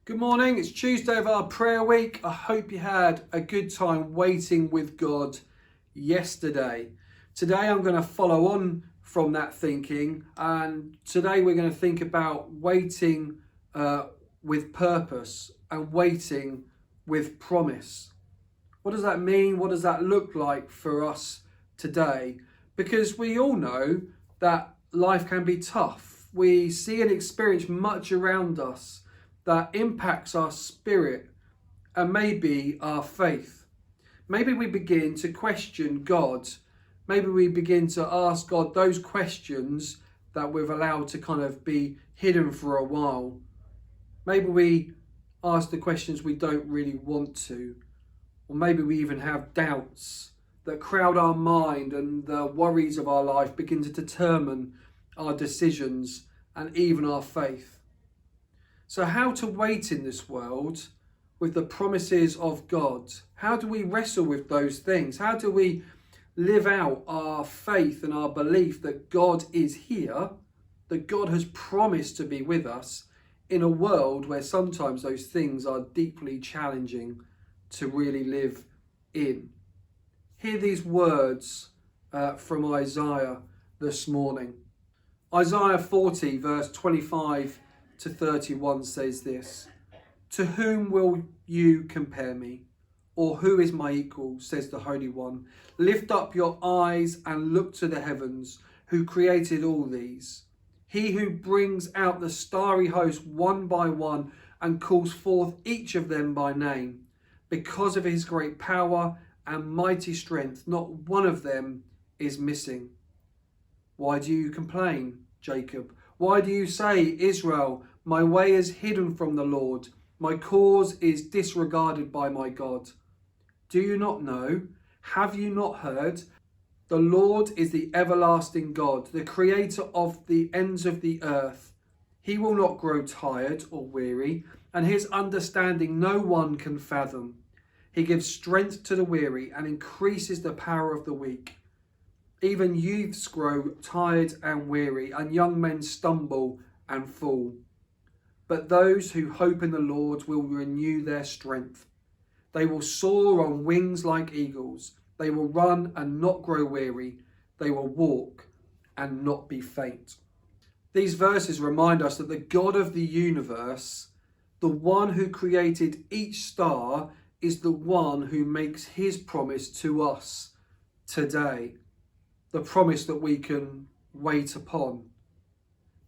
Good morning, it's Tuesday of our prayer week. I hope you had a good time waiting with God yesterday. Today I'm going to follow on from that thinking, and today we're going to think about waiting with purpose and waiting with promise. What does that mean? What does that look like for us today? Because we all know that life can be tough. We see and experience much around us that impacts our spirit and maybe our faith. Maybe we begin to question God. Maybe we begin to ask God those questions that we've allowed to kind of be hidden for a while. Maybe we ask the questions we don't really want to. Or maybe we even have doubts that crowd our mind, and the worries of our life begin to determine our decisions and even our faith. So how to wait in this world with the promises of God? How do we wrestle with those things? How do we live out our faith and our belief that God is here, that God has promised to be with us in a world where sometimes those things are deeply challenging to really live in? Hear these words from Isaiah this morning. Isaiah 40 verse 25 to 31 says this: "To whom will you compare me? Or who is my equal, says the Holy One. Lift up your eyes and look to the heavens, who created all these. He who brings out the starry host one by one and calls forth each of them by name. Because of his great power and mighty strength, not one of them is missing. Why do you complain, Jacob? Why do you say, Israel, my way is hidden from the Lord, my cause is disregarded by my God? Do you not know? Have you not heard? The Lord is the everlasting God, the creator of the ends of the earth. He will not grow tired or weary, and his understanding no one can fathom. He gives strength to the weary and increases the power of the weak. Even youths grow tired and weary, and young men stumble and fall. But those who hope in the Lord will renew their strength. They will soar on wings like eagles. They will run and not grow weary. They will walk and not be faint." These verses remind us that the God of the universe, the one who created each star, is the one who makes his promise to us today. The promise that we can wait upon.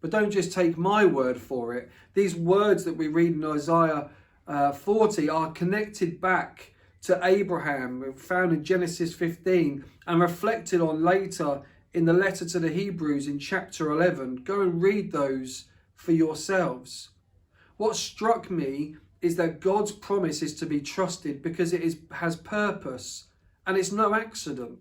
But don't just take my word for it. These words that we read in Isaiah 40 are connected back to Abraham, found in Genesis 15, and reflected on later in the letter to the Hebrews in chapter 11. Go and read those for yourselves. What struck me is that God's promise is to be trusted because it has purpose, and it's no accident.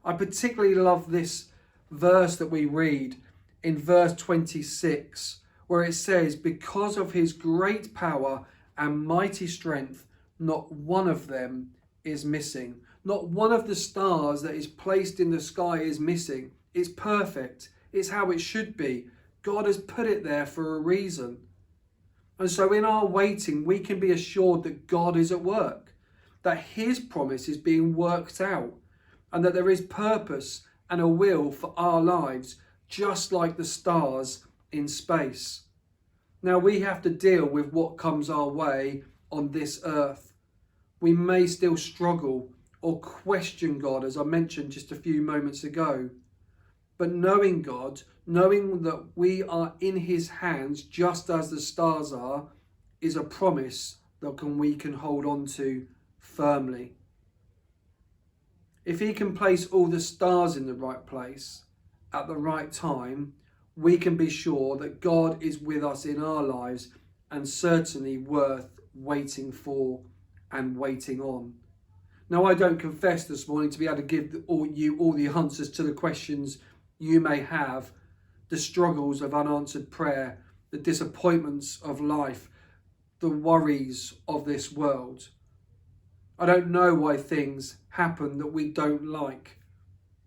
I particularly love this verse that we read in verse 26, where it says, "Because of his great power and mighty strength, not one of them is missing." Not one of the stars that is placed in the sky is missing. It's perfect. It's how it should be. God has put it there for a reason. And so in our waiting, we can be assured that God is at work, that his promise is being worked out, and that there is purpose and a will for our lives, just like the stars in space. Now we have to deal with what comes our way on this earth. We may still struggle or question God, as I mentioned just a few moments ago. But knowing God, knowing that we are in his hands just as the stars are, is a promise that we can hold on to firmly. If he can place all the stars in the right place at the right time, we can be sure that God is with us in our lives, and certainly worth waiting for and waiting on. Now, I don't confess this morning to be able to give you all the answers to the questions you may have, the struggles of unanswered prayer, the disappointments of life, the worries of this world. I don't know why things happen that we don't like.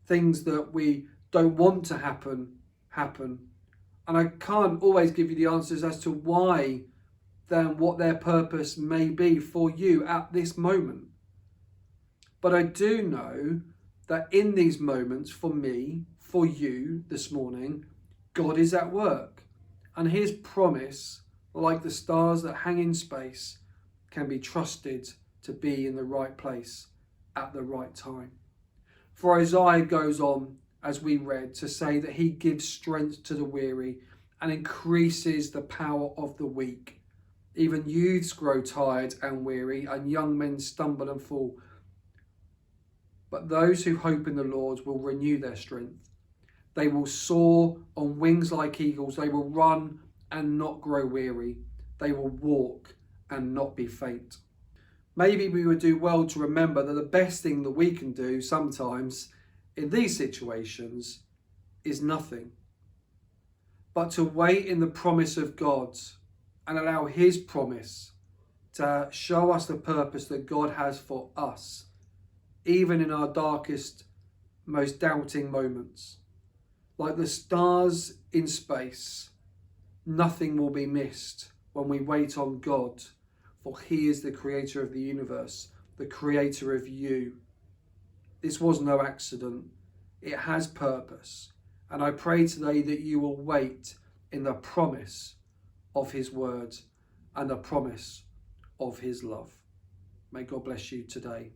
Things that we don't want to happen. And I can't always give you the answers as to why than what their purpose may be for you at this moment. But I do know that in these moments, for me, for you this morning, God is at work. And his promise, like the stars that hang in space, can be trusted to be in the right place at the right time. For Isaiah goes on, as we read, to say that he gives strength to the weary and increases the power of the weak. Even youths grow tired and weary, and young men stumble and fall. But those who hope in the Lord will renew their strength. They will soar on wings like eagles. They will run and not grow weary. They will walk and not be faint. Maybe we would do well to remember that the best thing that we can do sometimes in these situations is nothing, but to wait in the promise of God and allow his promise to show us the purpose that God has for us, even in our darkest, most doubting moments. Like the stars in space, nothing will be missed when we wait on God, for he is the creator of the universe, the creator of you. This was no accident. It has purpose. And I pray today that you will wait in the promise of his word and the promise of his love. May God bless you today.